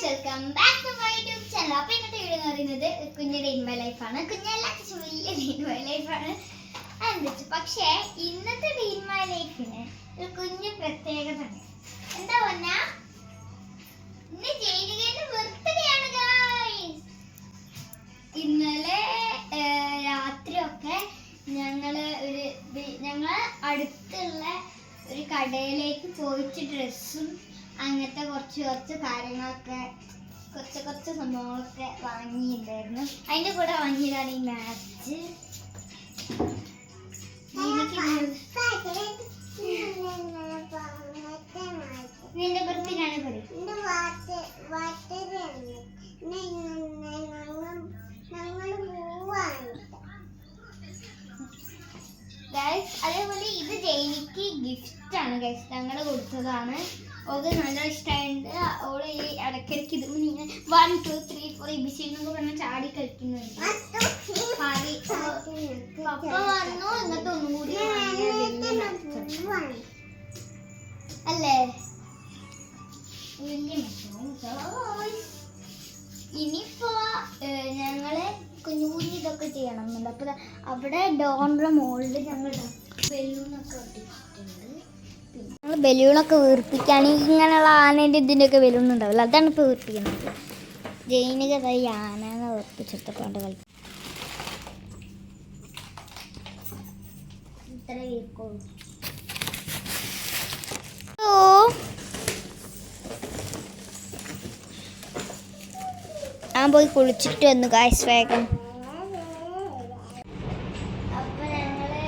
Welcome back to my YouTube channel. അപ്പോൾ ഇന്നത്തെ video എന്ന് പറയുന്നത് കുഞ്ഞിൻ്റെ ഇൻ മൈ ലൈഫാണ്. കുഞ്ഞല്ല, വലിയ ഇൻ മൈ ലൈഫാണ്. എന്നിട്ട് പക്ഷേ ഇന്നത്തെ ഇൻ മൈ ലൈഫിന് ഒരു കുഞ്ഞു പ്രത്യേകത ഉണ്ട്. എന്താ പറഞ്ഞാൽ ഇന്ന് ജയിലിന്റെ ബർത്ത്ഡേ ആണ് ഗായ്സ്. ഇന്നലെ രാത്രിയൊക്കെ ഞങ്ങള് അടുത്തുള്ള ഒരു കടയിലേക്ക് പോയിട്ട് ഡ്രസ്സും അങ്ങനത്തെ കുറച്ച് കാര്യങ്ങളൊക്കെ കുറച്ച് സംഭവങ്ങളൊക്കെ വാങ്ങിയിട്ടുണ്ടായിരുന്നു. അതിൻ്റെ കൂടെ വാങ്ങിയതാണ് ഈ മാച്ച്. നിന്റെ ബർത്ത്ഡേയാണ് ഗൈസ്. അതേപോലെ ഇത് ജെയിനിക്ക് ഗിഫ്റ്റ് ആണ് ഗൈസ്, ഞങ്ങൾ കൊടുത്തതാണ്. ഓൾക്ക് നല്ല ഇഷ്ടമായിട്ട് ഓള് ഈ ഇടയ്ക്കിടയ്ക്ക് ഇത് 1 2 3 4 ABC എന്നൊക്കെ പറഞ്ഞ് ചാടി കളിക്കുന്നുണ്ട്. പപ്പ വന്നു ഇന്നത്തെ ഒന്നുകൂടി അല്ലേ വലിയ ഇനിയിപ്പോ ഞങ്ങള് കുഞ്ഞു ഇതൊക്കെ ചെയ്യണം എന്നുണ്ട്. അപ്പൊ അവിടെ ഡോറിന്റെ മുകളിൽ ഞങ്ങൾ ബലൂണൊക്കെ ഒട്ടിച്ചിട്ടുണ്ട്. ഞങ്ങൾ ബലൂണൊക്കെ വീർപ്പിക്കുകയാണെങ്കിൽ ഇങ്ങനെയുള്ള ആനേൻ്റെ ഇതിൻ്റെ ഒക്കെ ബലൂൺ ഉണ്ടാവില്ല, അതാണ് ഇപ്പോൾ വീർപ്പിക്കുന്നത്. ജൈനിക ഈ ആനനെ വീർപ്പിച്ചെടുത്തോണ്ട് കളി ഇത്ര വീർക്കുള്ളൂ. ഞാൻ പോയി കുളിച്ചിട്ട് വന്നു ഗായ്സ് വേഗം. അപ്പൊ ഞങ്ങള്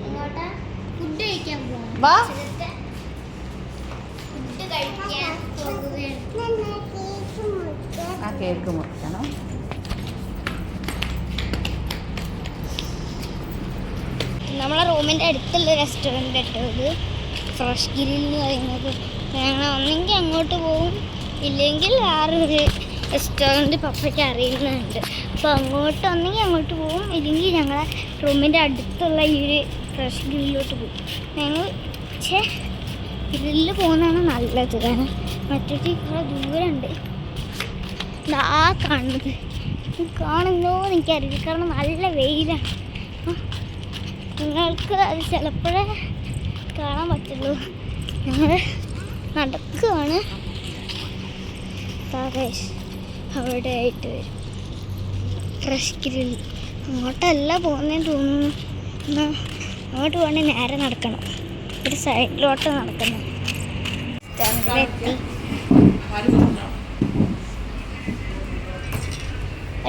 ഇങ്ങോട്ടാ ഫുഡ് കഴിക്കാൻ പോകും. ഫുഡ് കഴിക്കാൻ കേക്ക് മുറിക്കണം. നമ്മളെ റൂമിൻ്റെ അടുത്തുള്ള റെസ്റ്റോറൻറ്റ് ഇട്ടത് ഫ്രഷ് ഗ്രിൽ എന്ന് പറയുന്നത്. ഞങ്ങൾ ഒന്നെങ്കിൽ അങ്ങോട്ട് പോകും, ഇല്ലെങ്കിൽ വേറൊരു റെസ്റ്റോറൻറ്റ് പപ്പയ്ക്ക് അറിയുന്നുണ്ട്. അപ്പോൾ ഒന്നെങ്കിൽ അങ്ങോട്ട് പോകും, ഇല്ലെങ്കിൽ ഞങ്ങളെ റൂമിൻ്റെ അടുത്തുള്ള ഈ ഒരു ഫ്രഷ് ഗ്രില്ലിലോട്ട് പോകും. ഞങ്ങൾ ഗ്രില്ല് പോകുന്നതാണ് നല്ലത്, കാരണം മറ്റേ കുറേ ദൂരമുണ്ട്. ആ കാണുന്നത് കാണുന്നോ എനിക്കറിയില്ല, കാരണം നല്ല വെയിലാണ്. നിങ്ങൾക്ക് അത് ചിലപ്പോഴേ കാണാൻ പറ്റുള്ളൂ. ഞങ്ങൾ നടക്കുകയാണ്. അവിടെ ആയിട്ട് വരും ഫ്രഷ് ഗ്രിൽ. അങ്ങോട്ടല്ല പോകുന്നതെന്ന് തോന്നുന്നു. എന്നാൽ അങ്ങോട്ട് പോകണമെങ്കിൽ നേരെ നടക്കണം, ഒരു സൈഡിലോട്ട് നടക്കണം. എത്തി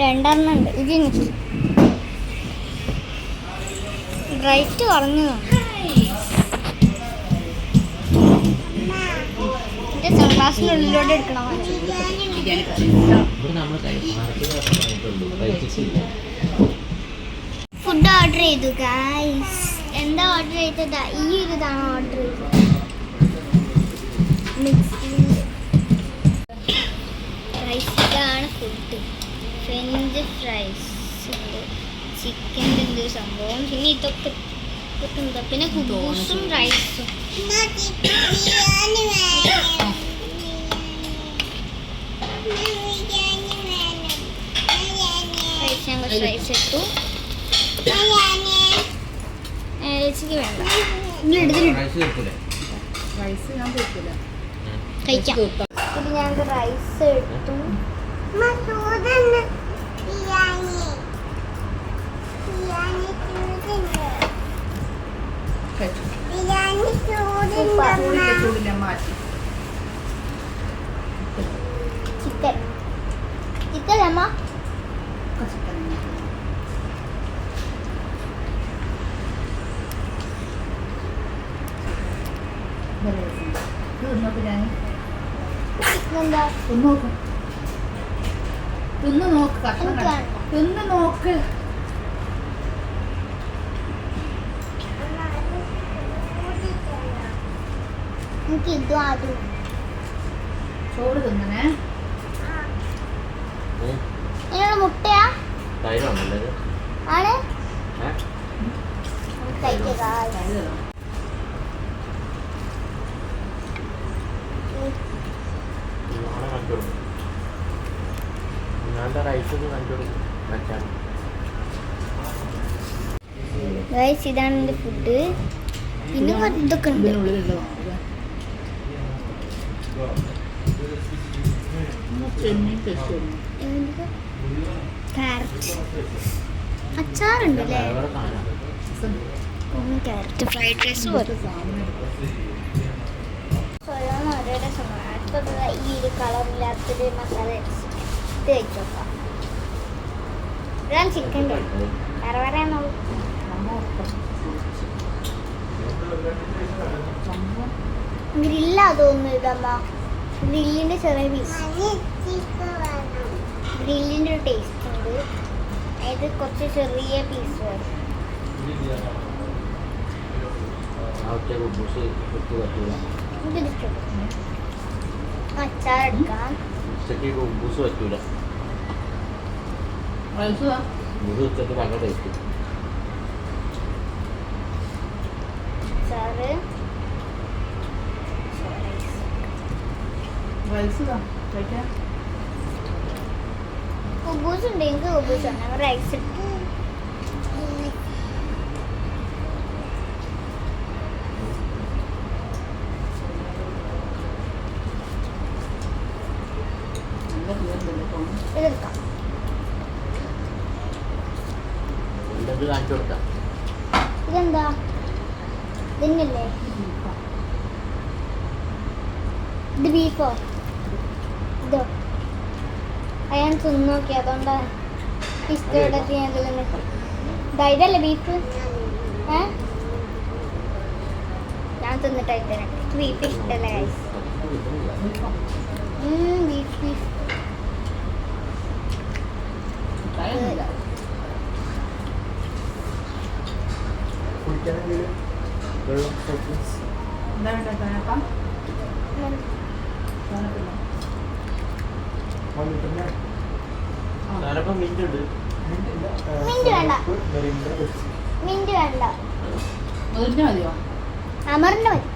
2 ഉണ്ട്. ഇതിന് റൈറ്റ് കുറഞ്ഞതാണ്. എൻ്റെ സൺഗ്ലാസിനുള്ളിലോട്ട് എടുക്കണം. ഫുഡ് ഓർഡർ ചെയ്തു ഗൈസ്. എന്താ ഓർഡർ ചെയ്തത്? ഈ ഒരു ഇതാണ് ഓർഡർ ചെയ്തത്. റൈസിലാണ് ഫുഡ്. ഫ്രഞ്ച് ഫ്രൈസ് ഉണ്ട്, ചിക്കൻ്റെ എന്തൊരു സംഭവം, പിന്നെ ഇതൊക്കെ എന്താ, പിന്നെ കുബൂസും റൈസും. റൈസ് ഇട്ടു. ചേച്ചിക്ക് വേണ്ട, കഴിക്കാം. ഇത് ഞങ്ങൾക്ക് റൈസ് എടുത്തു. ചിക്കൻ അമ്മ നോക്ക്. എനിക്ക് ഇതും അതും ചോറ് തിന്നണേ. മുട്ടയാ ആണ് കഴിക്കുക. ഗൈസ് ഇതാണ് എൻ്റെ ഫുഡ്. പിന്നെ ഇതൊക്കെ ഉണ്ട്. ഇതിനുള്ളിലുണ്ടോ ചെമ്മീൻ ടേസ്റ്റ് ക്യാരറ്റ് അച്ചാറുണ്ട് അല്ലേ? ക്യാരറ്റ് ഫ്രൈഡ് റൈസ് പോലെ ഓരോരോ സംഭവം. അടുത്തത് ഈ ഒരു കളറില്ലാത്തൊരു മസാല ഇത് വെച്ചോക്കാം. ഇതാണ് ചിക്കൻ വേറെ വേറെ ഗ്രില്ലാ തോന്നുന്നു ഇതമ്മ. ഗ്രില്ലിന്റെ ചെറിയ പീസ്. ഗ്രില്ലിന്റെ ഒരു ടേസ്റ്റ് ഉണ്ട്. ഇത് കുറച്ച് ചെറിയ പീസ് വരും. അച്ചാറെടുക്കാം. അച്ചാറ് കുബൂസ് ഉണ്ട്. എനിക്ക് കുബൂസ് ഉണ്ട്. റൈസ് ഇട്ടു. ഇതെടുക്കാം. ഇതെന്താ? ഇതിനല്ലേ? ഇത് ബീഫോ? ഇതോ? അയാൾ തിന്നു നോക്കി. അതുകൊണ്ടാണ് ഇഷ്ടപ്പെട്ട ഇതല്ലേ ബീഫ്? ഞാൻ തിന്നിട്ടായി തരാം. ബീഫ് ഇഷ്ടമല്ലേ? ബീഫ് ബീഫ് മിന്റ് വേണ്ട. മിന്റ് വേണ്ട. മതിയോ? അമറിന്റെ മതി.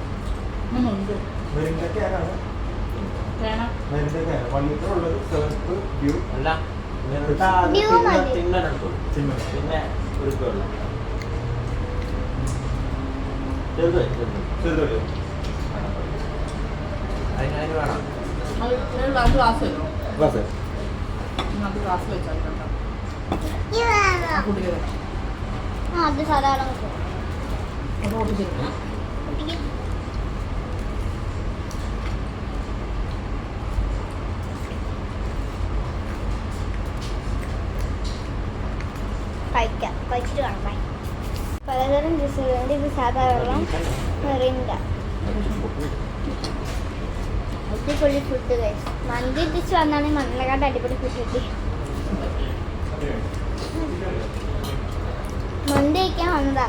അത് സാധാരണ കഴിക്കാം. കഴിച്ചിട്ട് വേണം. ബൈ. പലതരം ജ്യൂസുകളുണ്ട്. ഇത് സാധാ വെള്ളം, മെറിൻഡ. അടിപൊളി ഫുഡ് കഴിച്ചു. മന്തി ഡിച്ച് വന്നാണ് മണ്ണിനെക്കാട്ട് അടിപൊളി ഫുഡ് കിട്ടി. മന്തി കഴിക്കാൻ വന്നതാ.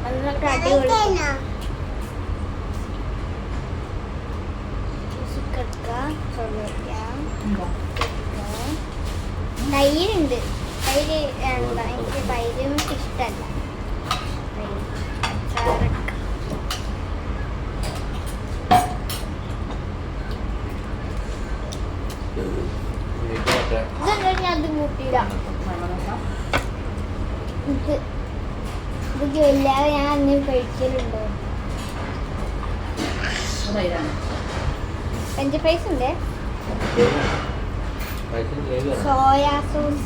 മണ്ണിനൊക്കെ അടിപൊളി. തൈരുണ്ട്. തൈര് എന്താ? എനിക്ക് തൈരും ഇഷ്ടമല്ല. ഇതെന്താ ഞാൻ അത് കൂട്ടിയില്ല. ഇത് ഇല്ലാതെ ഞാൻ അന്ന് കഴിക്കലുണ്ടോ? ഫ്രഞ്ച് ഫ്രൈസ് ഉണ്ട്. സോയാ സോസ്,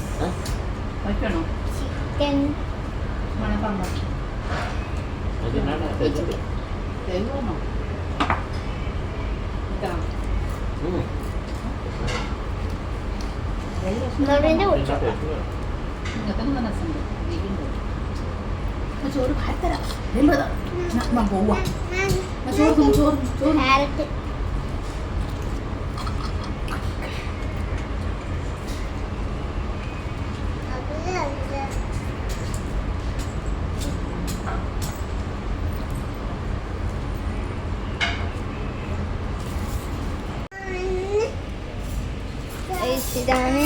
ചിക്കൻ, ചോറ് പോവാ. ക്യാരറ്റ്. ഇതാണ്.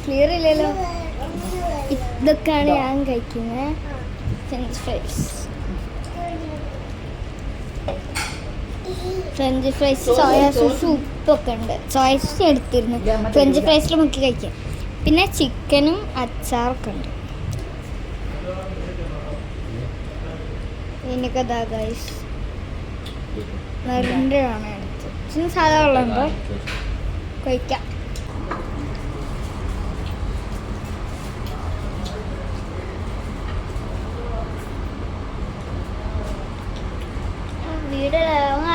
ക്ലിയർ ഇല്ലല്ലോ. ഇതൊക്കെയാണ് ഞാൻ കഴിക്കുന്നത്. French fries. French fries soya sauce ഉപ്പൊക്കെ ഉണ്ട്. സോയ സോസ് എടുത്തിരുന്നു ഫ്രഞ്ച് ഫ്രൈസിൽ മുക്കി കഴിക്കാൻ. പിന്നെ ചിക്കനും അച്ചാറൊക്കെ ഉണ്ട്. എനിക്കതാ ഗൈസ് മെറിൻ്റെയാണ് എടുത്തത്. സാധാ വെള്ളമുണ്ടോ കഴിക്കാം. വീട് ലോങ്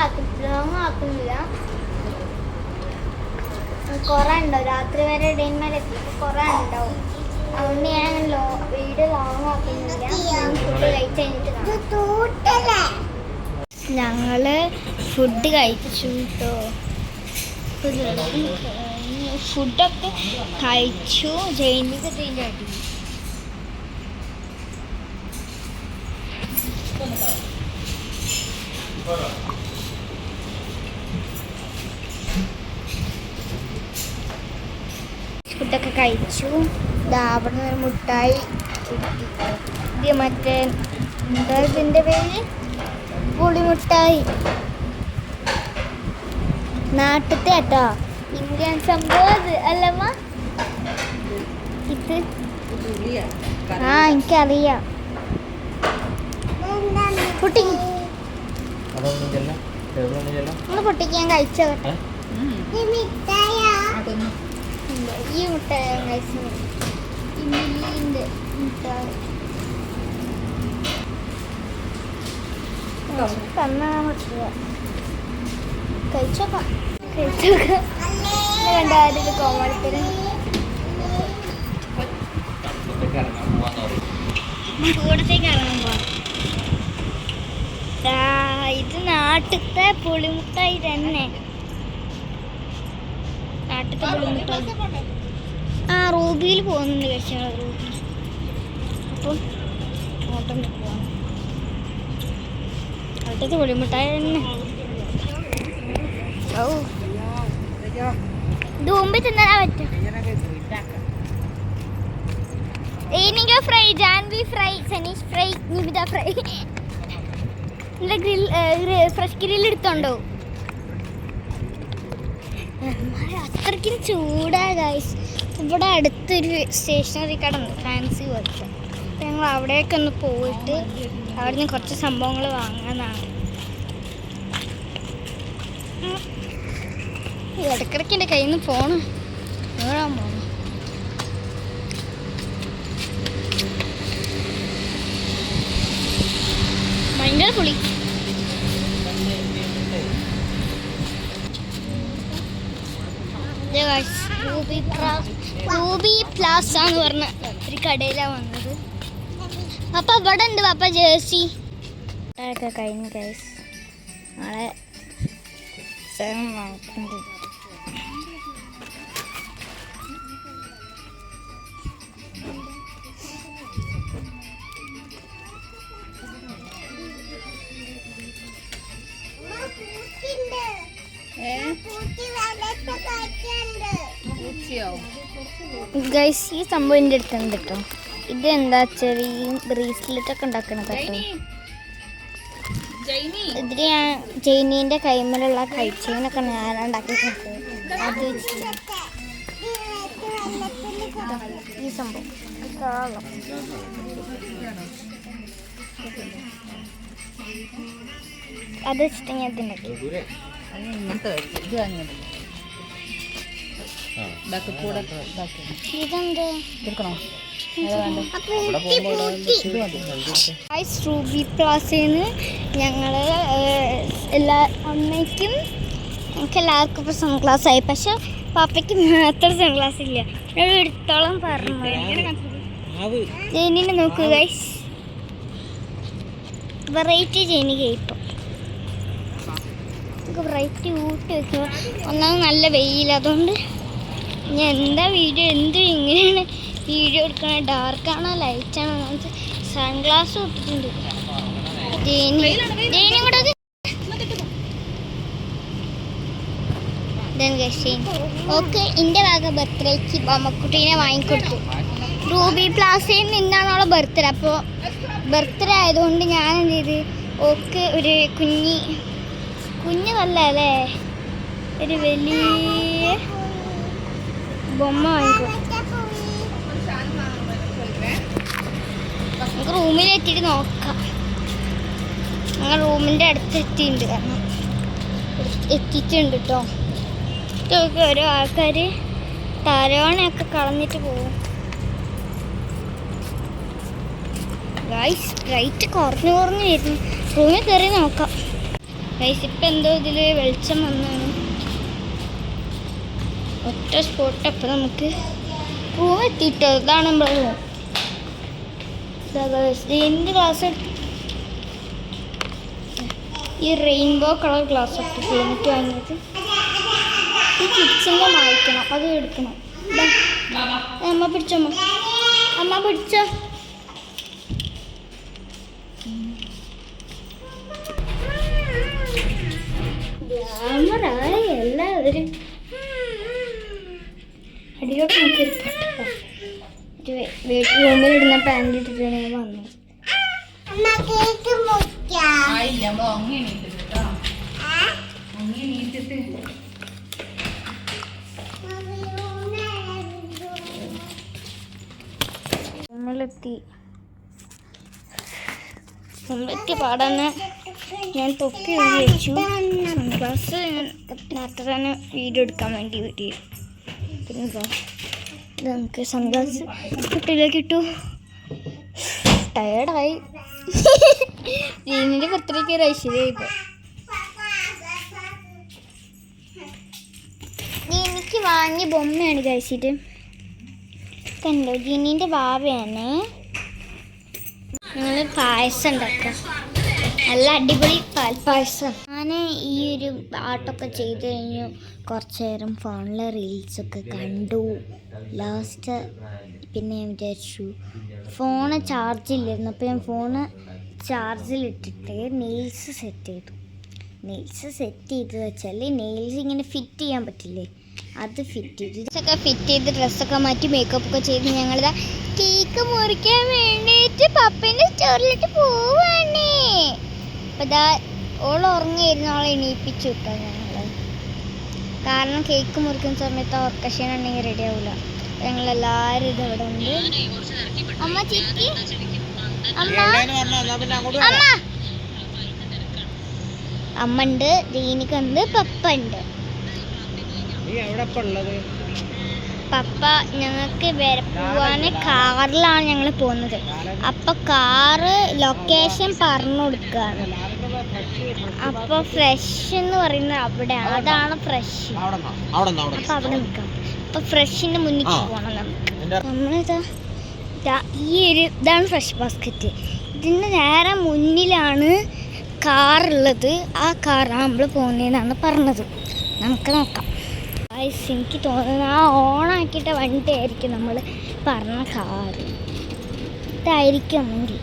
ആക്കുന്നില്ല. കുറേ ഉണ്ടാവും. രാത്രി വരെ ഡെയിൻമേൽ എത്തിയപ്പോൾ കുറേ ഉണ്ടാവും. അതുകൊണ്ട് ഞാൻ വീട് ലോങ് ആക്കുന്നില്ല. ഫുഡ് കഴിച്ച് കഴിഞ്ഞിട്ട് ഞങ്ങള് ഫുഡ് കഴിച്ചു കേട്ടോ. ഫുഡൊക്കെ കഴിച്ചു. ജയിലിക്ക് അടി ഫുഡൊക്കെ കഴിച്ചു. അവിടെ നിന്ന് മുട്ടായി ഇത് മറ്റേ എന്താ ഇതിൻ്റെ പേര്, പുളിമുട്ടായി. നാട്ടിലത്തെ കേട്ടോ, ഇന്ത്യൻ സംഭവം അത് അല്ലമ്മ ഇത്. എനിക്കറിയാം. പൊട്ടി ഒന്ന് പൊട്ടിക്കാൻ കഴിച്ചോ. ഈ മുട്ടായി കഴിച്ചു. ഇമിലിൻ്റെ മുട്ടായി തന്നാ പറ്റുക. കഴിച്ചോക്കാം കണ്ട ആരുടെ കോമഡിത്തരം. കൂടത്തേക്ക് ഇറങ്ങാൻ പോവാം. ഇത് നാട്ടിലത്തെ പുളിമുട്ടായി തന്നെ. നാട്ടിലത്തെ പുളിമുട്ടായി. റൂബിയിൽ പോകുന്നുണ്ട് കഴിച്ചാൽ. റൂബി അപ്പം അങ്ങോട്ടൊന്ന് പോവാം. നാട്ടിലത്തെ പുളിമുട്ടായി തന്നെ. ഓ ഇത് മുമ്പിൽ തിന്നാൻ പറ്റും. Enika fry, Janvi fry, Saneesh fry, Nivitha fry. Fresh grill എടുത്തോണ്ടോ. അത്രയ്ക്കും ചൂടാ ഗൈസ്. ഇവിടെ അടുത്തൊരു സ്റ്റേഷനറി കട ഉണ്ട്, ഫാൻസി പോലത്തെ. ഞങ്ങൾ അവിടേക്ക് ഒന്ന് പോയിട്ട് അവിടെ നിന്ന് കുറച്ച് സംഭവങ്ങൾ വാങ്ങാനാണ്. ഇടയ്ക്കിടയ്ക്ക് എൻ്റെ കയ്യിൽ നിന്ന് ഫോണ് വീഴാൻ പോകണം. ഭയങ്കര പുളി. റൂബി പ്ലാസ എന്ന് പറഞ്ഞ ഒരു കടയിലാണ് വന്നത്. അപ്പം ഇവിടെ ഉണ്ട് പപ്പ ജേഴ്സി ഒക്കെ കഴിഞ്ഞു ഗൈസ്. നാളെ വാങ്ങിക്കുന്നുണ്ട്. ഗൈസ് ഈ സംഭവം എൻ്റെ അടുത്തുണ്ട് കേട്ടോ. ഇത് എന്താ ചെറിയ ബ്രേസ്ലെറ്റ് ഒക്കെ ഉണ്ടാക്കണത് കേട്ടോ. ഇതിൽ ഞാൻ ജൈനീൻ്റെ കൈമലുള്ള കഴിച്ചതിനൊക്കെ ഞാൻ ഉണ്ടാക്കിയിട്ടുണ്ട്. അത് ഈ സംഭവം അത് വെച്ചിട്ട് ഞാൻ ഇതുണ്ടാക്കി. ഇതെന്ത് റൂബി പ്ലാസന്ന് ഞങ്ങൾ അമ്മയ്ക്കും ഞങ്ങൾക്ക് എല്ലാവർക്കും ഇപ്പോൾ സൺഗ്ലാസ് ആയി. പക്ഷെ പാപ്പയ്ക്ക് മാത്രം സൺഗ്ലാസ് ഇല്ല. എടുത്തോളം പറഞ്ഞു. ജെയിനിനെ നോക്കൂ ഗൈസ്, വെറൈറ്റി ജെയിനിക. ഇപ്പം വെറൈറ്റി ഊട്ടി വെക്കുക. ഒന്നാമത് നല്ല വെയിൽ, അതുകൊണ്ട് ഞാൻ എന്താ വീഡിയോ ഇങ്ങനെയാണ് വീഡിയോ എടുക്കണ. ഡാർക്കാണോ ലൈറ്റാണോ സൺഗ്ലാസ് ഇട്ടിട്ടുണ്ട്. ഓക്കെ, എൻ്റെ ഭാഗ ബർത്ത്ഡേക്ക് ബൊമ്മക്കുട്ടീനെ വാങ്ങിക്കൊടുത്തു. റൂബി പ്ലാസയിൽ നിന്നാണ് അവളെ ബർത്ത്ഡേ. അപ്പോൾ ബർത്ത്ഡേ ആയതുകൊണ്ട് ഞാൻ എന്ത് ചെയ്ത് ഓക്ക് ഒരു കുഞ്ഞി കുഞ്ഞു നല്ലേ ഒരു വലിയ ബൊമ്മ വാങ്ങിക്കോ. നമുക്ക് റൂമിലെത്തിയിട്ട് നോക്കാം. ഞങ്ങൾ റൂമിൻ്റെ അടുത്ത് എത്തിയിട്ടുണ്ട്, കാരണം എത്തിയിട്ടുണ്ട് കേട്ടോ. ഇതൊക്കെ ഓരോ ആൾക്കാർ തലോണയൊക്കെ കളഞ്ഞിട്ട് പോകും. ഗൈസ് റൈറ്റ് കുറഞ്ഞു വരുന്നു. റൂമിൽ കയറി നോക്കാം. ഗൈസ് ഇപ്പം എന്തോ ഇതിൽ വെളിച്ചം വന്നാണ്. ഒറ്റ സ്പോട്ട്. അപ്പം നമുക്ക് റൂം എത്തിയിട്ടോ. ഇതാണ് നമ്മളെ റൂം. ഇതിൻ്റെ ഗ്ലാസ് ഈ റെയിൻബോ കളർ ഗ്ലാസ് ഒക്കെ എനിക്ക് വാങ്ങിയത്. ഈ കിച്ചണിൽ മായ്ക്കണം, അത് എടുക്കണം. അമ്മ പിടിച്ചോ, അമ്മ പിടിച്ചോ. ഗ്ലാമറായി എല്ലാവരും. അടിയിലോട്ട് നോക്കിയൊരു റൂമിലിടുന്ന പാൻറ് ഇട്ടിട്ടാണ് ഞാൻ വന്നത്. നമ്മളെത്തി പാടാന് ഞാൻ തൊപ്പി വെച്ചു. സൺഗ്ലാസ് നേരത്തെ തന്നെ വീഡിയോ എടുക്കാൻ വേണ്ടി വീഡിയോ. പിന്നെ ഇത് നമുക്ക് സൺഗ്ലാസ് കുട്ടിയിലേക്ക് ഇട്ടു. ടയേർഡായി. ജീനിൻ്റെ പത്രയ്ക്ക് ഒരു ഐശ്വര്യമായി ഇപ്പോൾ. ജീനിക്ക് വാങ്ങിയ ബൊമ്മയാണ് കഴിച്ചിട്ട്. കണ്ടോ, ജീനിൻ്റെ ഭാവയാണ്. ഞങ്ങൾ പായസം ഉണ്ടാക്കാം. നല്ല അടിപൊളി പാൽപ്പായസം. ഞാൻ ഈ ഒരു ആർട്ടൊക്കെ ചെയ്ത് കഴിഞ്ഞു. കുറച്ച് നേരം ഫോണിലെ റീൽസൊക്കെ കണ്ടു. ലാസ്റ്റ് പിന്നെ ഞാൻ വിചാരിച്ചു ഫോണ് ചാർജില്ലായിരുന്നു. അപ്പോൾ ഞാൻ ഫോണ് ചാർജിലിട്ടിട്ട് നെയിൽസ് സെറ്റ് ചെയ്തു. നെയിൽസ് സെറ്റ് ചെയ്ത് വെച്ചാൽ നെയിൽസ് ഇങ്ങനെ ഫിറ്റ് ചെയ്യാൻ പറ്റില്ലേ, അത് ഫിറ്റ് ചെയ്തു. ഡ്രസ്സൊക്കെ ഫിറ്റ് ചെയ്ത് ഡ്രസ്സൊക്കെ മാറ്റി മേക്കപ്പ് ഒക്കെ ചെയ്ത് ഞങ്ങളിതാ കേക്ക് മുറിക്കാൻ വേണ്ടിയിട്ട് പപ്പേൻ്റെ സ്റ്റോറിലിട്ട് പോവാണേ. അപ്പോൾ ഇതാ ഓൾ ഉറങ്ങിയിരുന്നു. അവളെ എണീപ്പിച്ചു കിട്ടോ ഞങ്ങൾ. കാരണം കേക്ക് മുറിക്കുന്ന സമയത്ത് ഓർക്കഷൻ ഉണ്ടെങ്കിൽ റെഡി ആവില്ല. ഞങ്ങളെല്ലാവരും ഇത് ഇവിടെ ഉണ്ട്. അമ്മ ചിക്കി, അമ്മ ഉണ്ട്, ദീനിക്കുണ്ട്, പപ്പ ഉണ്ട്. പപ്പ ഞങ്ങൾക്ക് വരെ പോവാൻ കാറിലാണ് ഞങ്ങൾ പോകുന്നത്. അപ്പോൾ കാറ് ലൊക്കേഷൻ പറഞ്ഞു കൊടുക്കുകയാണ്. അപ്പോൾ ഫ്രഷ് എന്ന് പറയുന്നത് അവിടെ, അതാണ് ഫ്രഷ്. അപ്പോൾ അവിടെ നിൽക്കാം. അപ്പോൾ ഫ്രഷിൻ്റെ മുന്നിൽ പോകണം നമുക്ക്. നമ്മളിതാ ഇതാണ് ഫ്രഷ് ബാസ്ക്കറ്റ്. ഇതിൻ്റെ നേരെ മുന്നിലാണ് കാറുള്ളത്. ആ കാറാണ് നമ്മൾ പോകുന്നതെന്നാണ് പറഞ്ഞത്. നമുക്ക് നോക്കാം. എനിക്ക് തോന്നുന്നത് ആ ഓണാക്കിയിട്ട വണ്ടി ആയിരിക്കും നമ്മൾ പറഞ്ഞ കാറ്. ഇതായിരിക്കും വണ്ടി.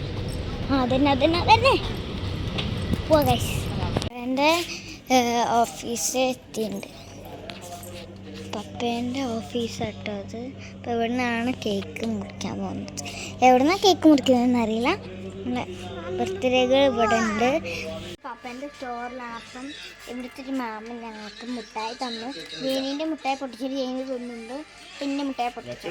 അതന്നെ പോവാ ഗൈസ്. എൻ്റെ ഓഫീസ് എത്തിയിട്ടുണ്ട്. പപ്പേൻ്റെ ഓഫീസാട്ടോ അത്. അപ്പോൾ ഇവിടെ നിന്നാണ് കേക്ക് മുറിക്കാൻ പോകുന്നത്. എവിടെ നിന്നാണ് കേക്ക് മുറിക്കുന്നതെന്ന് അറിയില്ല. നമ്മളെ ബർത്ത്ഡേകൾ ഇവിടെ ഉണ്ട്. പപ്പേൻ്റെ സ്റ്റോറിലാണ്. അപ്പം ഇവിടുത്തെ ഒരു മാമൻ ഞങ്ങൾക്ക് മുട്ടായി തന്നു. ജേനീൻ്റെ മുട്ടായി പൊട്ടിച്ചിട്ട് ജേനി തിന്നുണ്ട്. പിന്നെ മുട്ടായി പൊട്ടിച്ചു.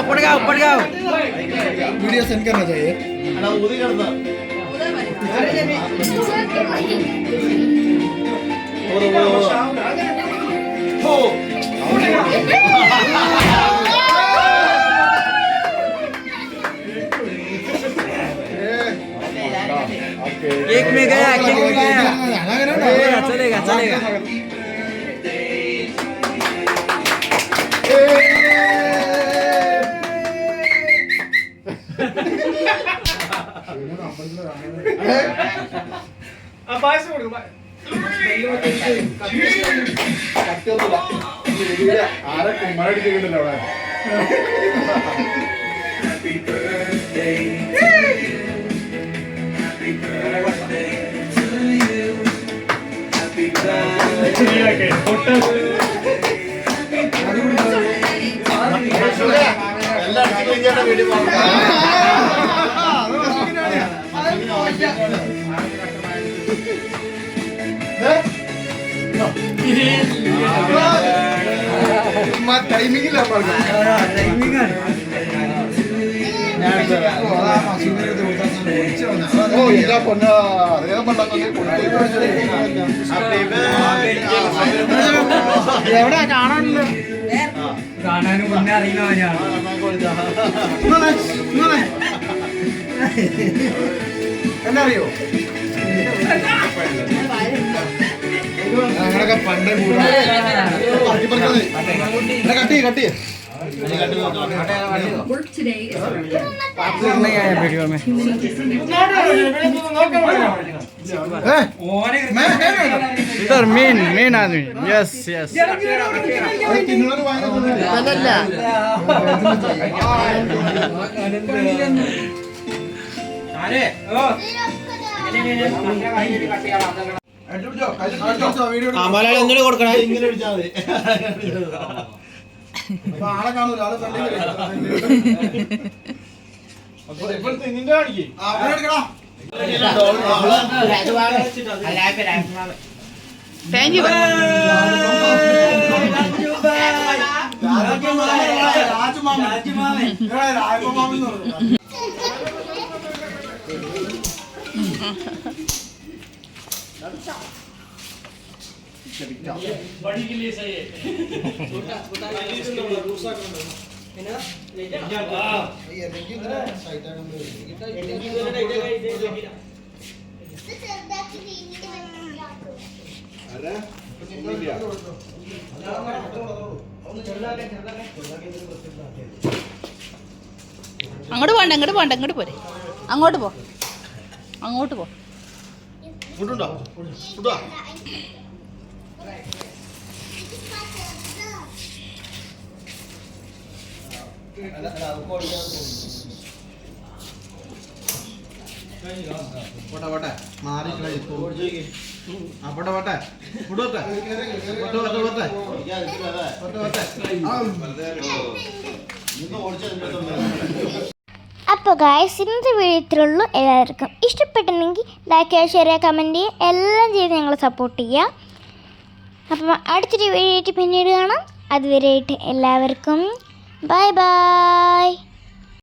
पड़ेगा वीडियो सेंड करना चाहिए। केक में गया चलेगा ആരെ കുമ്മടിക്കുന്നുണ്ടല്ലോ അവിടെ. ടൈമിങ്ങില്ല ഓ ഇതാ പൊന്ന എവിടെ കാണാനില്ല കാണാനും മുന്നേ അറിയുന്നവരാണ്. എന്നറിയോ ഞങ്ങളൊക്കെ പണ്ടേ കട്ടി കട്ടി इधर मेन आदमी यस यस മലയാളി ഒന്നുകൂടി കൊടുക്കണേ ഇങ്ങനെ വിളിച്ചാൽ മതി ആളെ കാണൂല ആളെ നിന്റെ കാണിക്കേ താങ്ക് യു. बड़ी के लिए सही है അങ്ങോട്ട് പോണ്ട ഇങ്ങോട്ട് പോണ്ട ഇങ്ങോട്ട് പോരെ അങ്ങോട്ട് പോ അങ്ങോട്ട് പോ ഫുഡുണ്ടോ ഫുഡാ പോട്ടെ പോട്ടെ മാറി പോട്ടെ പോട്ടെ ഫുഡ് അപ്പോൾ ഗായ്സ് ഇന്നത്തെ വീഡിയോ ഇത്രയുള്ളൂ. എല്ലാവർക്കും ഇഷ്ടപ്പെട്ടിട്ടുണ്ടെങ്കിൽ ലൈക്ക് ചെയ്യുക, ഷെയർ ചെയ്യുക, കമൻറ്റ് ചെയ്യുക, എല്ലാം ചെയ്ത് ഞങ്ങളെ സപ്പോർട്ട് ചെയ്യുക. അപ്പം അടുത്തൊരു വീഡിയോ ആയിട്ട് പിന്നീട് കാണാം. അതുവരെയായിട്ട് എല്ലാവർക്കും ബൈ ബൈ.